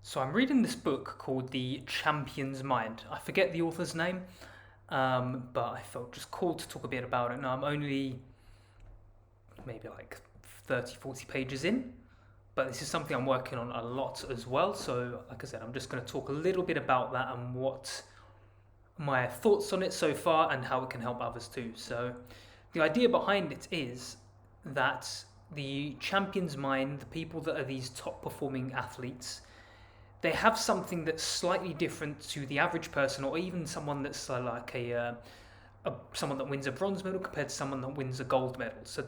So I'm reading this book called The Champion's Mind. I forget the author's name, but I felt just called to talk a bit about it. Now I'm only maybe like 30, 40 pages in, but this is something I'm working on a lot as well. So like I said, I'm just going to talk a little bit about that and what my thoughts on it so far and how it can help others too. So the idea behind it is that the champion's mind, the people that are these top performing athletes, they have something that's slightly different to the average person, or even someone that's like someone that wins a bronze medal compared to someone that wins a gold medal. So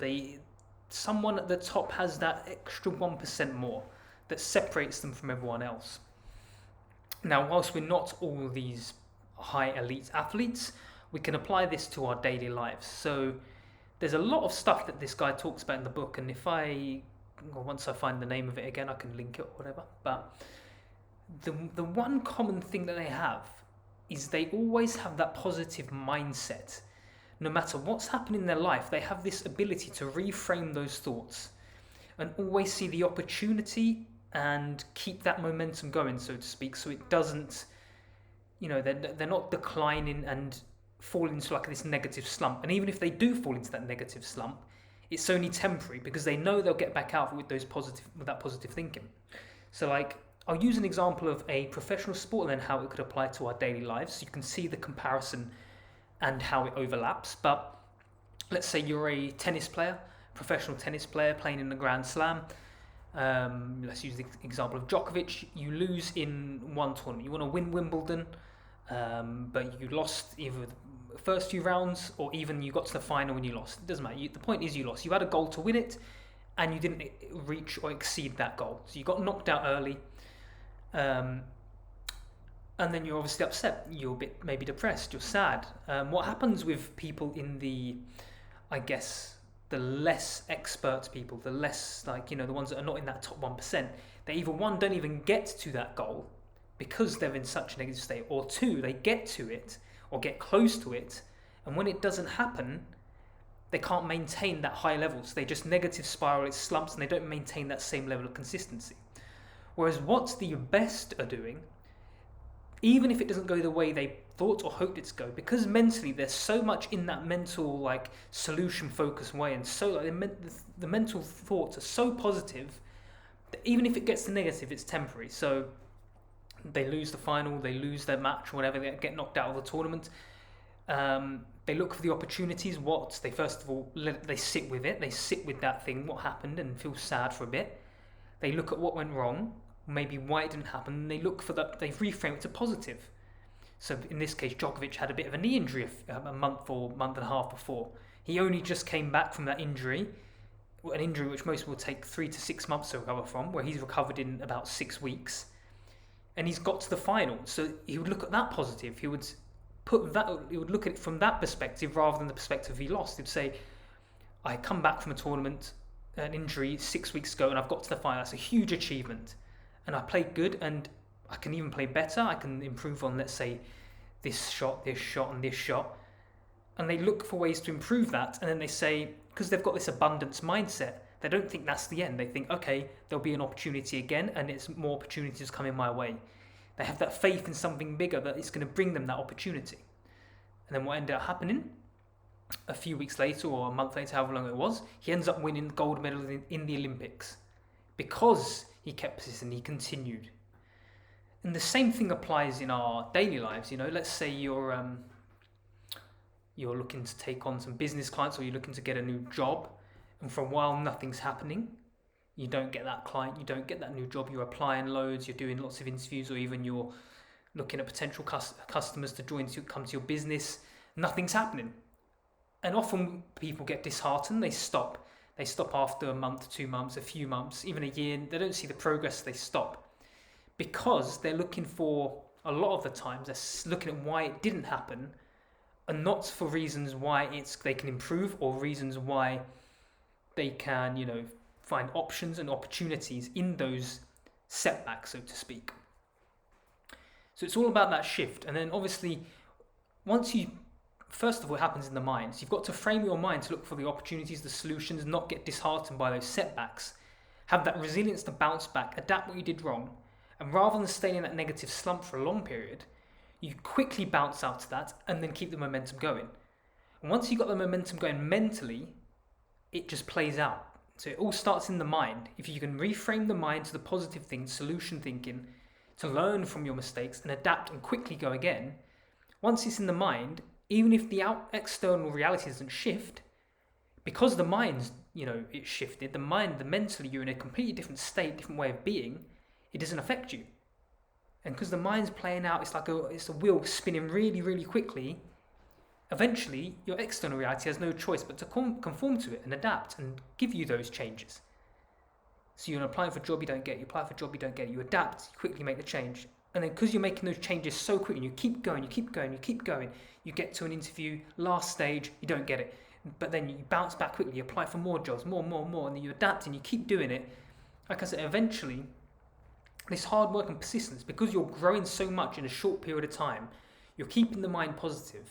someone at the top has that extra 1% more that separates them from everyone else. Now, whilst we're not all these high elite athletes, we can apply this to our daily lives. So there's a lot of stuff that this guy talks about in the book, and once I find the name of it again, I can link it or whatever. But the one common thing that they have is they always have that positive mindset. No matter what's happening in their life, they have this ability to reframe those thoughts and always see the opportunity and keep that momentum going, so to speak, so it doesn't, they're not declining and fall into like this negative slump. And even if they do fall into that negative slump, it's only temporary because they know they'll get back out with that positive thinking. So like, I'll use an example of a professional sport and then how it could apply to our daily lives, so you can see the comparison and how it overlaps. But let's say you're a professional tennis player playing in the Grand Slam. Let's use the example of Djokovic. You lose in one tournament. You want to win Wimbledon, but you lost either the first few rounds or even you got to the final and you lost. It doesn't matter. The point is you lost. You had a goal to win it and you didn't reach or exceed that goal. So you got knocked out early. And then you're obviously upset. You're a bit maybe depressed. You're sad. What happens with people in the less expert people, the less the ones that are not in that top 1%, they either one don't even get to that goal because they're in such a negative state, or two, they get to it or get close to it, and when it doesn't happen, they can't maintain that high level. So they just negative spiral, it slumps, and they don't maintain that same level of consistency. Whereas what the best are doing, even if it doesn't go the way they thought or hoped it to go, because mentally they're so much in that mental solution focused way, and so the mental thoughts are so positive that even if it gets to negative, it's temporary. So they lose the final, they lose their match, or whatever, they get knocked out of the tournament. They look for the opportunities. They first of all they sit with it. They sit with that thing, what happened, and feel sad for a bit. They look at what went wrong, maybe why it didn't happen, and they look for that. They reframe it to positive. So in this case, Djokovic had a bit of a knee injury a month and a half before. He only just came back from that injury, an injury which most will take 3 to 6 months to recover from, where he's recovered in about 6 weeks, and he's got to the final. So he would look at that positive. He would look at it from that perspective rather than the perspective he lost. He'd say, I come back from a tournament, an injury 6 weeks ago, and I've got to the final. That's a huge achievement, and I played good, and I can even play better. I can improve on, let's say, this shot, and this shot. And they look for ways to improve that, and then they say, because they've got this abundance mindset, they don't think that's the end. They think, okay, there'll be an opportunity again, and it's more opportunities coming my way. They have that faith in something bigger that it's going to bring them that opportunity. And then what ended up happening, a few weeks later or a month later, however long it was, he ends up winning the gold medal in the Olympics because he kept persistent, he continued. And the same thing applies in our daily lives. Let's say you're looking to take on some business clients, or you're looking to get a new job, and for a while nothing's happening. You don't get that client, you don't get that new job, you're applying loads, you're doing lots of interviews, or even you're looking at potential customers to come to your business. Nothing's happening. And often people get disheartened, they stop. They stop after a month, 2 months, a few months, even a year. They don't see the progress, they stop. Because they're looking for, a lot of the times, they're looking at why it didn't happen, and not for reasons why they can improve, or reasons why they can, find options and opportunities in those setbacks, so to speak. So it's all about that shift. And then obviously, first of all, it happens in the mind. So you've got to frame your mind to look for the opportunities, the solutions, not get disheartened by those setbacks. Have that resilience to bounce back, adapt what you did wrong, And rather than staying in that negative slump for a long period, you quickly bounce out of that and then keep the momentum going. And once you've got the momentum going mentally, it just plays out. So it all starts in the mind. If you can reframe the mind to the positive things, solution thinking, to learn from your mistakes and adapt and quickly go again, once it's in the mind, even if the external reality doesn't shift, because the mind's, it's shifted, the mentally you're in a completely different state, different way of being, it doesn't affect you. And because the mind's playing out, it's a wheel spinning really, really quickly. Eventually, your external reality has no choice but to conform to it and adapt and give you those changes. So you're applying for a job you don't get, you apply for a job you don't get, you adapt, you quickly make the change. And then because you're making those changes so quickly, you keep going, you get to an interview, last stage, you don't get it. But then you bounce back quickly, you apply for more jobs, more, and then you adapt and you keep doing it. Like I said, eventually, this hard work and persistence, because you're growing so much in a short period of time, you're keeping the mind positive.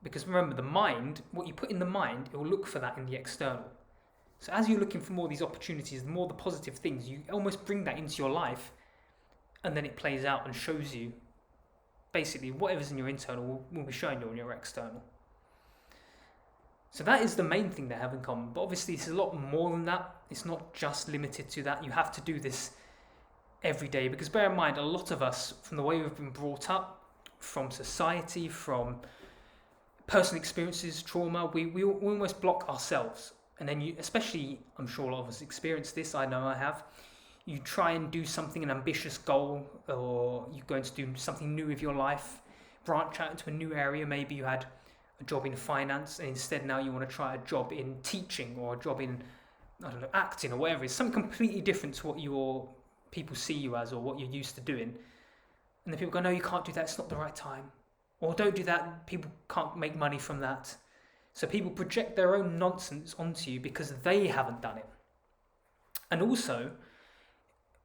Because remember, the mind, what you put in the mind, it will look for that in the external. So as you're looking for more of these opportunities, the more the positive things, you almost bring that into your life, and then it plays out and shows you, basically, whatever's in your internal will be showing you in your external. So that is the main thing they have in common. But obviously, it's a lot more than that. It's not just limited to that. You have to do this every day. Because bear in mind, a lot of us, from the way we've been brought up, from society, from personal experiences, trauma, we almost block ourselves. And then especially, I'm sure a lot of us experience this, I know I have. You try and do something, an ambitious goal, or you're going to do something new with your life, branch out into a new area. Maybe you had a job in finance, and instead now you want to try a job in teaching or a job in, acting or whatever. It's something completely different to what people see you as or what you're used to doing. And then people go, no, you can't do that, it's not the right time. Or don't do that, people can't make money from that. So people project their own nonsense onto you because they haven't done it. And also,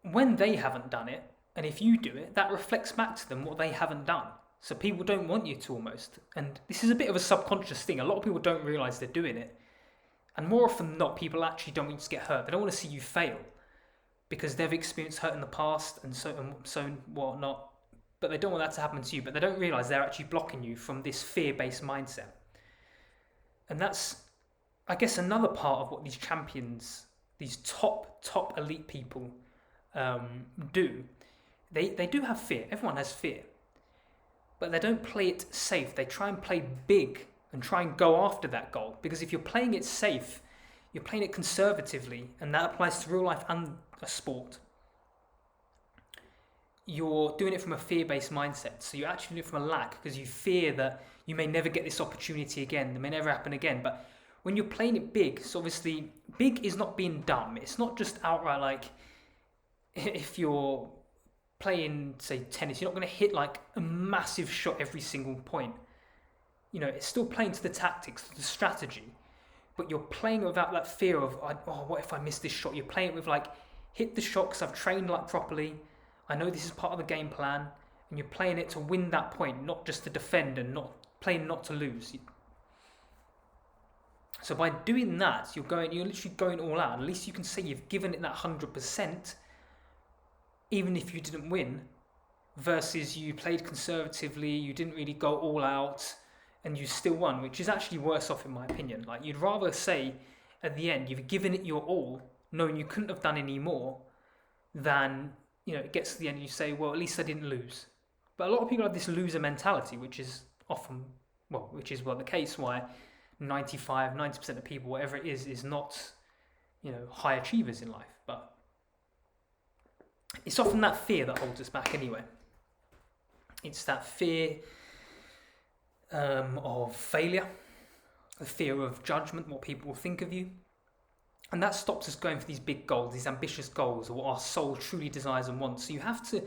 when they haven't done it, and if you do it, that reflects back to them what they haven't done. So people don't want you to almost. And this is a bit of a subconscious thing. A lot of people don't realise they're doing it. And more often than not, people actually don't want you to get hurt. They don't want to see you fail because they've experienced hurt in the past and so whatnot. But they don't want that to happen to you. But they don't realise they're actually blocking you from this fear-based mindset. And that's, I guess, another part of what these champions, these top elite people do. They do have fear. Everyone has fear. But they don't play it safe. They try and play big and try and go after that goal. Because if you're playing it safe, you're playing it conservatively, and that applies to real life and a sport. You're doing it from a fear-based mindset. So you're actually doing it from a lack because you fear that you may never get this opportunity again. It may never happen again. But when you're playing it big, so obviously big is not being dumb. It's not just outright like if you're playing, say, tennis, you're not going to hit like a massive shot every single point. It's still playing to the tactics, to the strategy, but you're playing it without that fear of, what if I miss this shot? You're playing it with like, hit the shot because I've trained like properly. I know this is part of the game plan, and you're playing it to win that point, not just to defend and not to lose. So by doing that, you're literally going all out. At least you can say you've given it that 100%. Even if you didn't win, versus you played conservatively, you didn't really go all out, and you still won, which is actually worse off in my opinion. Like, you'd rather say at the end you've given it your all, knowing you couldn't have done any more, than it gets to the end and you say, well, at least I didn't lose. But a lot of people have this loser mentality, which is often, the case why 90% of people, whatever it is not, high achievers in life. But it's often that fear that holds us back anyway. It's that fear of failure, the fear of judgment, what people will think of you. And that stops us going for these big goals, these ambitious goals, or what our soul truly desires and wants. So you have to,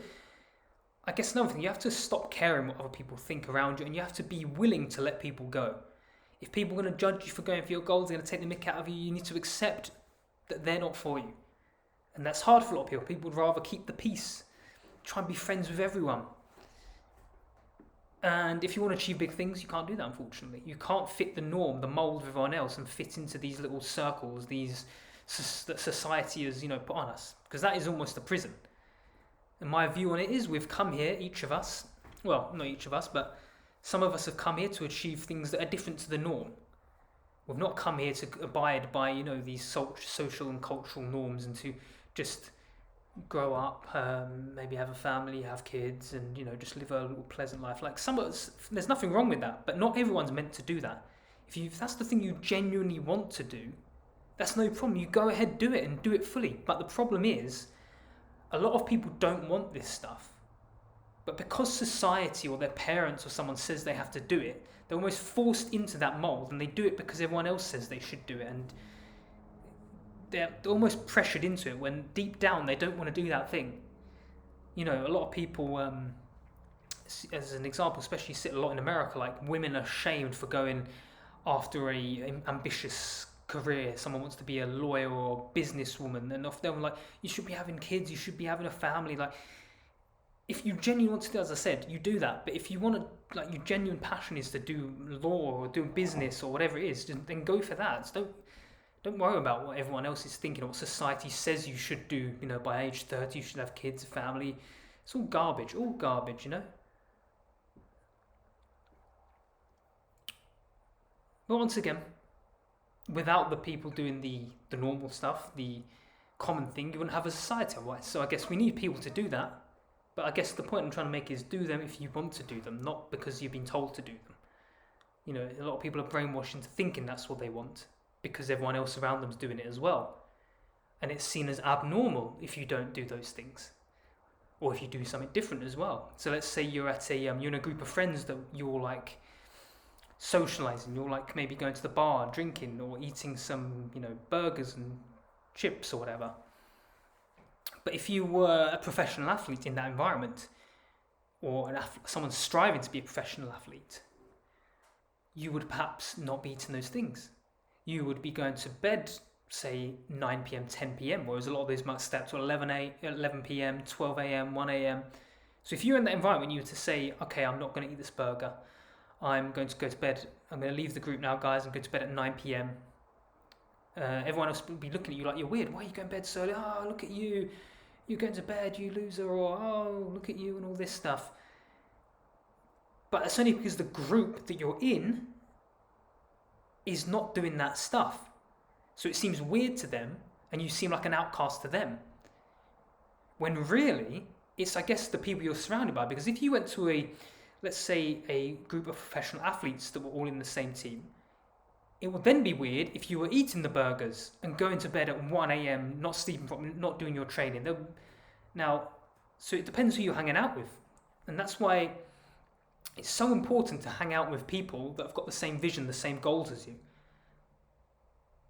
I guess another thing, you have to stop caring what other people think around you, and you have to be willing to let people go. If people are going to judge you for going for your goals, they're going to take the mick out of you, you need to accept that they're not for you. And that's hard for a lot of people. People would rather keep the peace, try and be friends with everyone. And if you want to achieve big things, you can't do that, unfortunately. You can't fit the norm, the mould of everyone else, and fit into these little circles, that society has, put on us. Because that is almost a prison. And my view on it is we've come here, each of us, well, not each of us, but some of us have come here to achieve things that are different to the norm. We've not come here to abide by, these social and cultural norms and to just grow up, maybe have a family, have kids, and just live a little pleasant life. Like some of us, there's nothing wrong with that, but not everyone's meant to do that. If that's the thing you genuinely want to do, that's no problem. You go ahead, do it, and do it fully. But the problem is, a lot of people don't want this stuff. But because society or their parents or someone says they have to do it, they're almost forced into that mold, and they do it because everyone else says they should do it, and they're almost pressured into it when deep down they don't want to do that thing. A lot of people, as an example, especially sit a lot in America, like women are shamed for going after a ambitious career. Someone wants to be a lawyer or a businesswoman, and often like, you should be having kids, you should be having a family. Like, if you genuinely want to do, as I said, you do that. But if you want to, like, your genuine passion is to do law or do business or whatever it is, then go for that. So don't worry about what everyone else is thinking or what society says you should do. By age 30 you should have kids, a family. It's all garbage, But once again, without the people doing the normal stuff, the common thing, you wouldn't have a society otherwise. So I guess we need people to do that. But I guess the point I'm trying to make is do them if you want to do them, not because you've been told to do them. A lot of people are brainwashed into thinking that's what they want because everyone else around them's doing it as well. And it's seen as abnormal if you don't do those things. Or if you do something different as well. So let's say you're at you're in a group of friends that you're like socializing, you're like maybe going to the bar, drinking, or eating some, burgers and chips or whatever. But if you were a professional athlete in that environment, or someone striving to be a professional athlete, you would perhaps not be eating those things. You would be going to bed, say 9 p.m, 10 p.m, whereas a lot of those might start to 11 p.m, 12 a.m, 1 a.m. So if you're in that environment, you were to say, okay, I'm not going to eat this burger. I'm going to go to bed. I'm going to leave the group now, guys. I'm going to bed at 9 p.m. Everyone else will be looking at you like you're weird. Why are you going to bed so early? Oh, look at you. You're going to bed, you loser. Or, oh, look at you and all this stuff. But it's only because the group that you're in is not doing that stuff. So it seems weird to them and you seem like an outcast to them. When really, it's, I guess, the people you're surrounded by. Because if you went to let's say a group of professional athletes that were all in the same team, it would then be weird if you were eating the burgers and going to bed at 1 a.m, not sleeping properly, not doing your training. Now, so it depends who you're hanging out with. And that's why it's so important to hang out with people that have got the same vision, the same goals as you.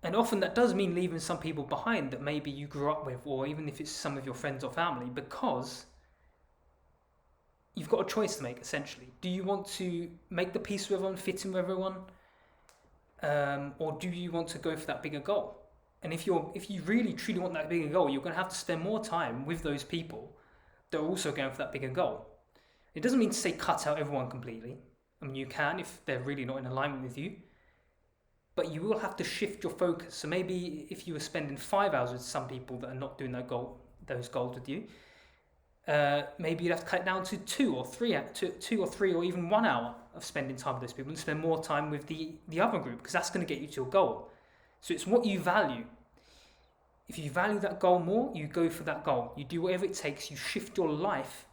And often that does mean leaving some people behind that maybe you grew up with, or even if it's some of your friends or family, because you've got a choice to make, essentially. Do you want to make the peace with everyone, fit in with everyone? Or do you want to go for that bigger goal? And if you really truly want that bigger goal, you're going to have to spend more time with those people that are also going for that bigger goal. It doesn't mean to say cut out everyone completely. I mean, you can if they're really not in alignment with you. But you will have to shift your focus. So maybe if you were spending 5 hours with some people that are not doing those goals with you, maybe you'd have to cut it down to 2 or 3, or even 1 hour of spending time with those people and spend more time with the other group, because that's going to get you to your goal. So it's what you value. If you value that goal more, you go for that goal. You do whatever it takes. You shift your life.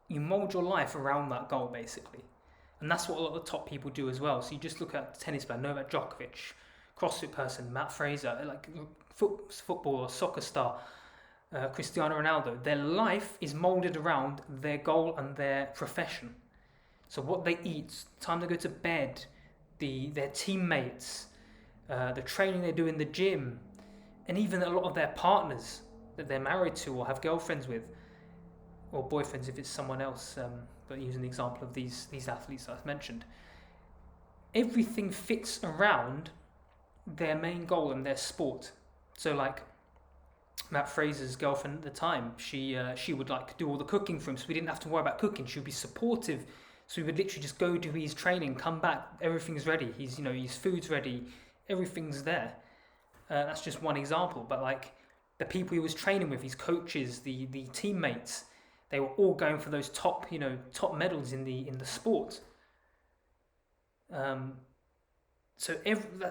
You mold your life around that goal, basically. And that's what a lot of the top people do as well. So you just look at tennis player, Novak Djokovic, CrossFit person, Matt Fraser, like football or soccer star, Cristiano Ronaldo. Their life is molded around their goal and their profession. So what they eat, time they go to bed, their teammates, the training they do in the gym, and even a lot of their partners that they're married to or have girlfriends with, or boyfriends if it's someone else, but using the example of these athletes that I've mentioned. Everything fits around their main goal and their sport. So like Matt Fraser's girlfriend at the time, she would like do all the cooking for him, so we didn't have to worry about cooking. She would be supportive, so we would literally just go do his training, come back, everything's ready. His food's ready, everything's there. That's just one example, but like the people he was training with, his coaches, the teammates, they were all going for those top medals in the sport. Um, so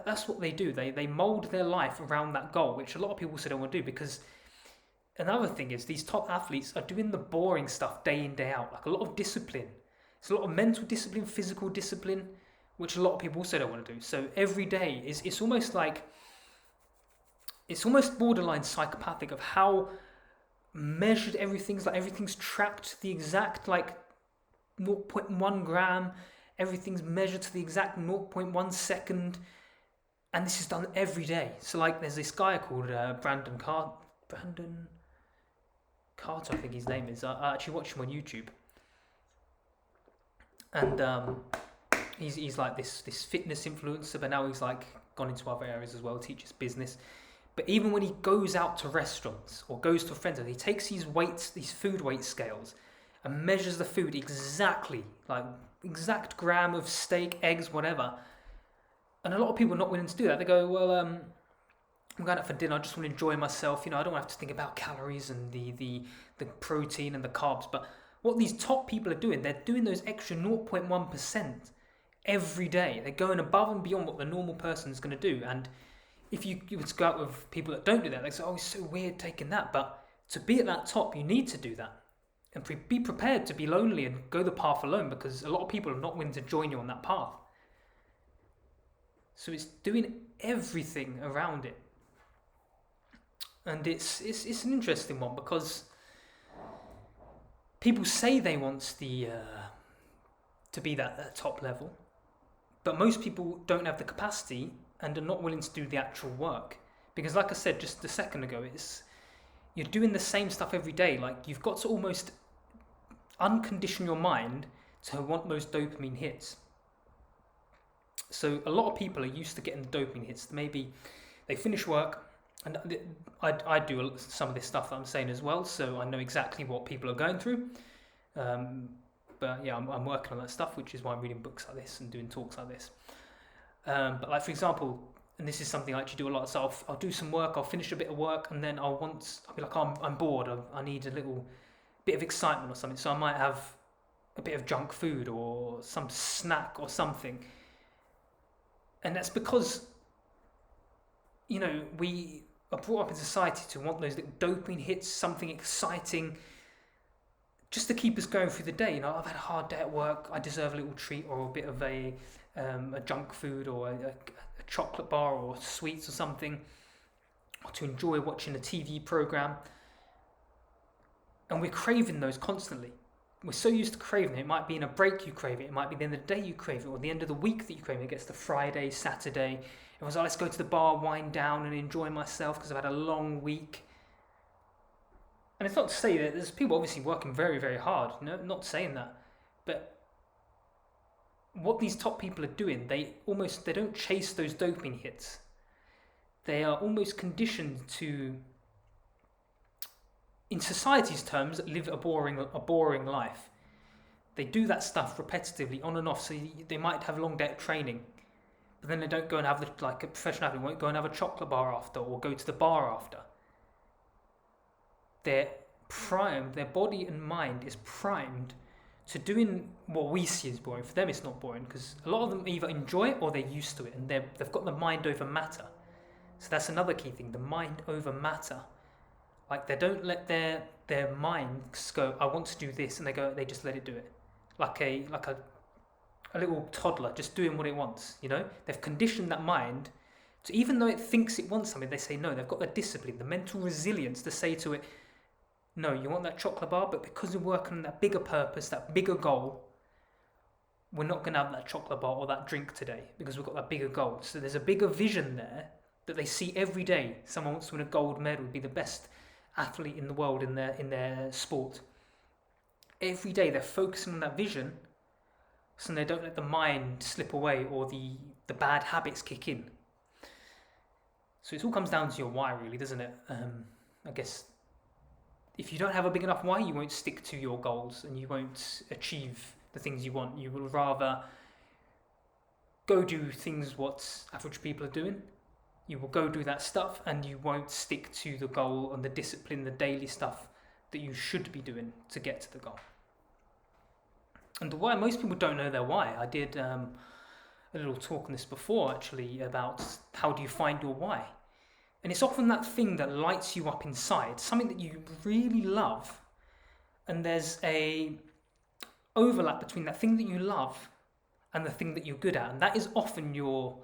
that's what they do. They mold their life around that goal, which a lot of people say don't want to do, because another thing is these top athletes are doing the boring stuff day in, day out, like a lot of discipline. It's a lot of mental discipline, physical discipline, which a lot of people also don't want to do. So every day it's almost borderline psychopathic of how measured everything's, like everything's tracked to the exact like 0.1 gram, everything's measured to the exact 0.1 second, and this is done every day. So like there's this guy called Brandon Carter, I think his name is. I actually watch him on YouTube, and he's like this fitness influencer, but now he's like gone into other areas as well, teaches business. But even when he goes out to restaurants or goes to a friend's house, he takes these food weight scales, and measures the food exactly, like exact gram of steak, eggs, whatever. And a lot of people are not willing to do that. They go, well, I'm going out for dinner, I just want to enjoy myself. I don't have to think about calories and the protein and the carbs. But what these top people are doing, they're doing those extra 0.1% every day. They're going above and beyond what the normal person is going to do. And if you were to go out with people that don't do that, they say, oh, it's so weird taking that. But to be at that top, you need to do that. And be prepared to be lonely and go the path alone, because a lot of people are not willing to join you on that path. So it's doing everything around it. And it's an interesting one, because people say they want to be that top level, but most people don't have the capacity and are not willing to do the actual work. Because like I said just a second ago, you're doing the same stuff every day. Like you've got to almost uncondition your mind to want those dopamine hits. So a lot of people are used to getting the dopamine hits. Maybe they finish work, and I do some of this stuff that I'm saying as well, so I know exactly what people are going through. But yeah, I'm working on that stuff, which is why I'm reading books like this and doing talks like this. But like for example, and this is something I actually do a lot, so I'll do some work, I'll finish a bit of work, and then I'll be like, I'm bored, I need a little bit of excitement or something, so I might have a bit of junk food or some snack or something. And that's because, we are brought up in society to want those little dopamine hits, something exciting, just to keep us going through the day. I've had a hard day at work, I deserve a little treat, or a bit of a junk food, or a chocolate bar, or sweets or something, or to enjoy watching a TV program. And we're craving those constantly. We're so used to craving it. It might be in a break you crave it. It might be the end of the day you crave it, or the end of the week that you crave it. It gets to Friday, Saturday. Everyone's like, let's go to the bar, wind down and enjoy myself because I've had a long week. And it's not to say that there's people obviously working very, very hard. Not saying that. But what these top people are doing, they don't chase those dopamine hits. They are almost conditioned to, in society's terms, live a boring life. They do that stuff repetitively on and off, so they might have a long day of training, but then they don't go and have like a professional athlete won't go and have a chocolate bar after, or go to the bar after. They're primed, their body and mind is primed to doing what we see as boring. For them it's not boring, because a lot of them either enjoy it or they're used to it, and they've got the mind over matter. So that's another key thing, the mind over matter. Like they don't let their minds go, I want to do this, and they just let it do it. Like a little toddler just doing what it wants, They've conditioned that mind to, even though it thinks it wants something, they say no. They've got the discipline, the mental resilience to say to it, no, you want that chocolate bar, but because we're working on that bigger purpose, that bigger goal, we're not going to have that chocolate bar or that drink today, because we've got that bigger goal. So there's a bigger vision there that they see every day. Someone wants to win a gold medal, be the best athlete in the world in their sport. Every day they're focusing on that vision, so they don't let the mind slip away or the bad habits kick in. So it all comes down to your why, really, doesn't it? I guess if you don't have a big enough why, you won't stick to your goals and you won't achieve the things you want. You will rather go do things what average people are doing, You will go do that stuff and you won't stick to the goal and the discipline, the daily stuff that you should be doing to get to the goal. And the why, most people don't know their why. I did a little talk on this before, actually, about how do you find your why. And it's often that thing that lights you up inside, something that you really love. And there's a overlap between that thing that you love and the thing that you're good at. And that is often your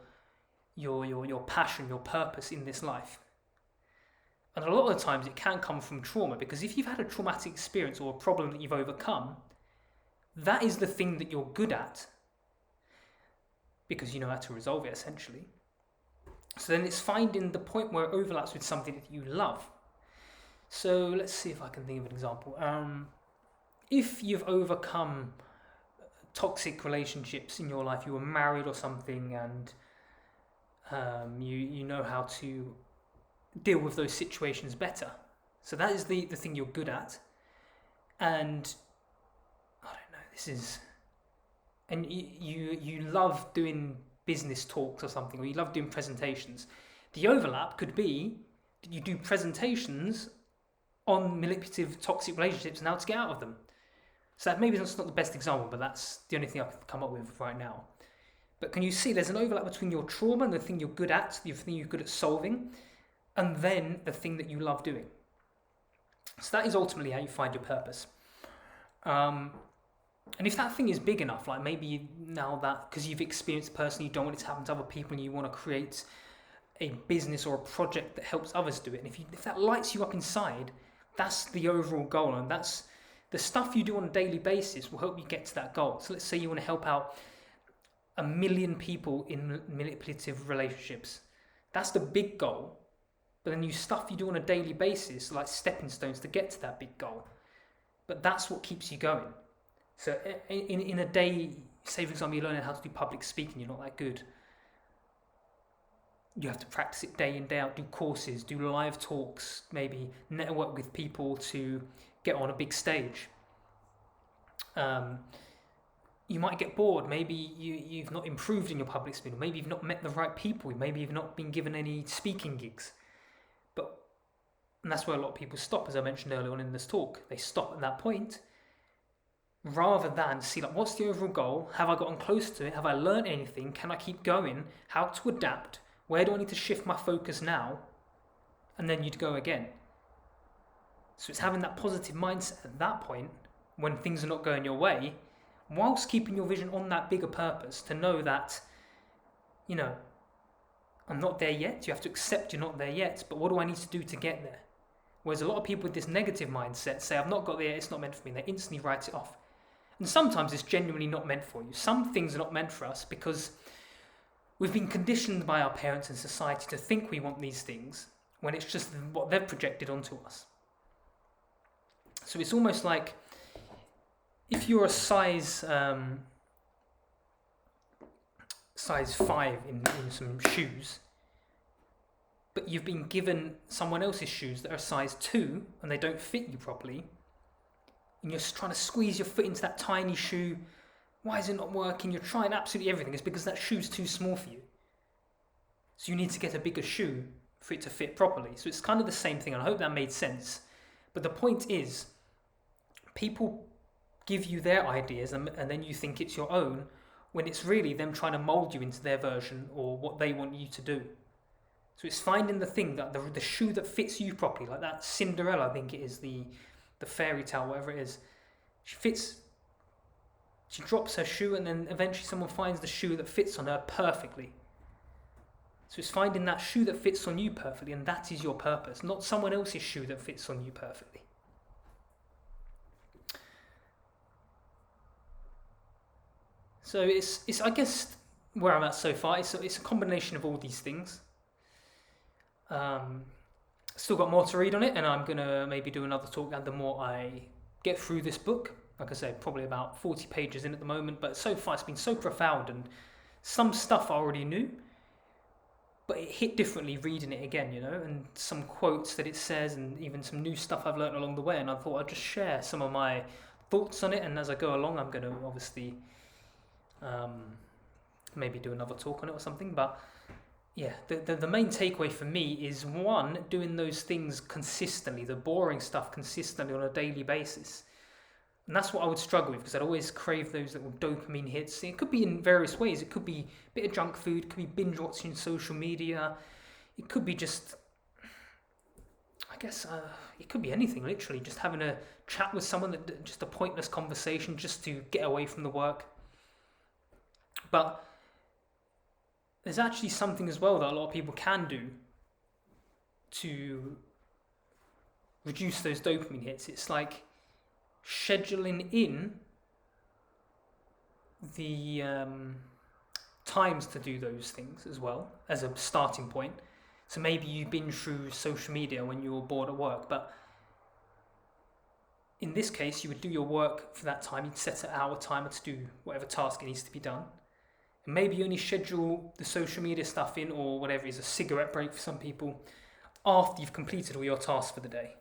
passion, your purpose in this life. And a lot of the times it can come from trauma, because if you've had a traumatic experience or a problem that you've overcome, that is the thing that you're good at, because you know how to resolve it, essentially. So then it's finding the point where it overlaps with something that you love. So let's see if I can think of an example. If you've overcome toxic relationships in your life, you were married or something, and you know how to deal with those situations better. So that is the thing you're good at. And I don't know, this is, and you love doing business talks or something, or you love doing presentations. The overlap could be that you do presentations on manipulative, toxic relationships and how to get out of them. So that maybe that's not the best example, but that's the only thing I can come up with right now. But can you see there's an overlap between your trauma and the thing you're good at, the thing you're good at solving, and then the thing that you love doing. So that is ultimately how you find your purpose. And if that thing is big enough, like maybe now that, because you've experienced personally, you don't want it to happen to other people, and you want to create a business or a project that helps others do it. And if that lights you up inside, that's the overall goal, and that's the stuff you do on a daily basis will help you get to that goal. So let's say you want to help out 1 million people in manipulative relationships. That's the big goal. But then stuff you do on a daily basis, like stepping stones to get to that big goal. But that's what keeps you going. So in a day, say for example, you're learning how to do public speaking, you're not that good. You have to practice it day in, day out, do courses, do live talks, maybe network with people to get on a big stage. You might get bored. Maybe you've not improved in your public speaking. Maybe you've not met the right people. Maybe you've not been given any speaking gigs. And that's where a lot of people stop, as I mentioned earlier on in this talk. They stop at that point, rather than see, like, what's the overall goal? Have I gotten close to it? Have I learned anything? Can I keep going? How to adapt? Where do I need to shift my focus now? And then you'd go again. So it's having that positive mindset at that point, when things are not going your way, whilst keeping your vision on that bigger purpose, to know that, you know, I'm not there yet. You have to accept you're not there yet, but what do I need to do to get there? Whereas a lot of people with this negative mindset say, I've not got there, it's not meant for me. They instantly write it off. And sometimes it's genuinely not meant for you. Some things are not meant for us because we've been conditioned by our parents and society to think we want these things when it's just what they've projected onto us. So it's almost like if you're a size 5 in some shoes, but you've been given someone else's shoes that are size 2 and they don't fit you properly, and you're trying to squeeze your foot into that tiny shoe, why is it not working? You're trying absolutely everything. It's because that shoe's too small for you. So you need to get a bigger shoe for it to fit properly. So it's kind of the same thing, and I hope that made sense. But the point is, people give you their ideas and then you think it's your own, when it's really them trying to mould you into their version or what they want you to do. So it's finding the thing, that the shoe that fits you properly, like that Cinderella, I think it is, the fairy tale, whatever it is. She drops her shoe and then eventually someone finds the shoe that fits on her perfectly. So it's finding that shoe that fits on you perfectly, and that is your purpose, not someone else's shoe that fits on you perfectly. So it's I guess where I'm at so far. It's a combination of all these things. Still got more to read on it, and I'm gonna maybe do another talk. And the more I get through this book, like I say, probably about 40 pages in at the moment. But so far, it's been so profound, and some stuff I already knew, but it hit differently reading it again, you know. And some quotes that it says, and even some new stuff I've learned along the way. And I thought I'd just share some of my thoughts on it. And as I go along, I'm gonna obviously maybe do another talk on it or something, but yeah, the main takeaway for me is one, doing those things consistently, the boring stuff consistently on a daily basis. And that's what I would struggle with because I'd always crave those little dopamine hits. It could be in various ways. It could be a bit of junk food, it could be binge watching social media, it could be just, I guess, it could be anything, literally. Just having a chat with someone, just a pointless conversation just to get away from the work. But there's actually something as well that a lot of people can do to reduce those dopamine hits. It's like scheduling in the times to do those things as well as a starting point. So maybe you binge through social media when you're bored at work, but in this case, you would do your work for that time. You'd set an hour timer to do whatever task it needs to be done. And maybe you only schedule the social media stuff in, or whatever is a cigarette break for some people, after you've completed all your tasks for the day.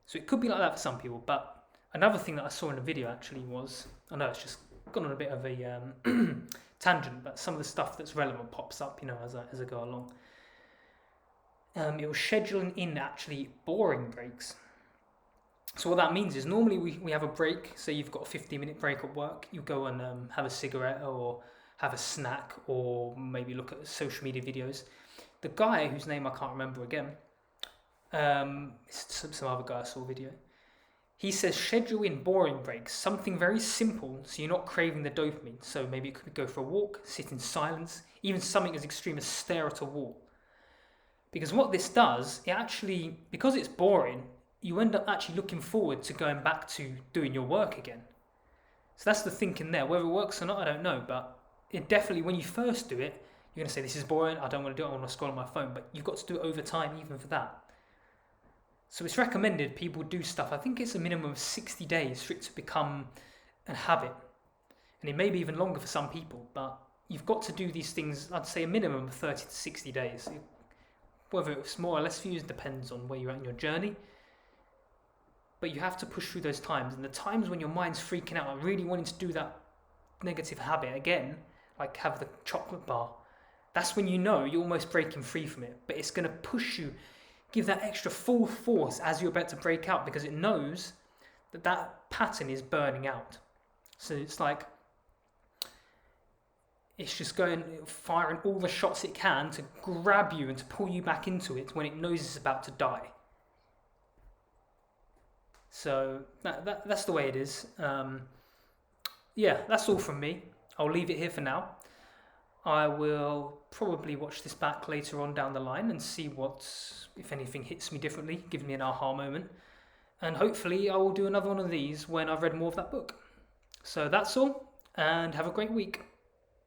So it could be like that for some people. But another thing that I saw in the video actually was, I know it's just gone on a bit of a tangent, but some of the stuff that's relevant pops up, as I go along. It was scheduling in actually boring breaks. So what that means is normally we have a break. Say you've got a 15-minute break at work, you go and have a cigarette or have a snack or maybe look at social media videos. The guy whose name I can't remember again, some other guy I saw a video, he says schedule in boring breaks, something very simple so you're not craving the dopamine. So maybe it could go for a walk, sit in silence, even something as extreme as stare at a wall. Because what this does, it actually, because it's boring, you end up actually looking forward to going back to doing your work again. So that's the thinking there. Whether it works or not, I don't know. But it definitely, when you first do it, you're going to say, this is boring, I don't want to do it, I want to scroll on my phone. But you've got to do it over time, even for that. So it's recommended people do stuff. I think it's a minimum of 60 days for it to become a habit. And it may be even longer for some people. But you've got to do these things, I'd say a minimum of 30 to 60 days. Whether it's more or less for you depends on where you're at in your journey. But you have to push through those times. And the times when your mind's freaking out, like really wanting to do that negative habit again, like have the chocolate bar, that's when you know you're almost breaking free from it. But it's going to push you, give that extra full force as you're about to break out, because it knows that that pattern is burning out. So it's like, it's just going, firing all the shots it can to grab you and to pull you back into it when it knows it's about to die. So that's the way it is. Yeah, that's all from me. I'll leave it here for now. I will probably watch this back later on down the line and see if anything hits me differently, gives me an aha moment. And hopefully I will do another one of these when I've read more of that book. So that's all, and have a great week.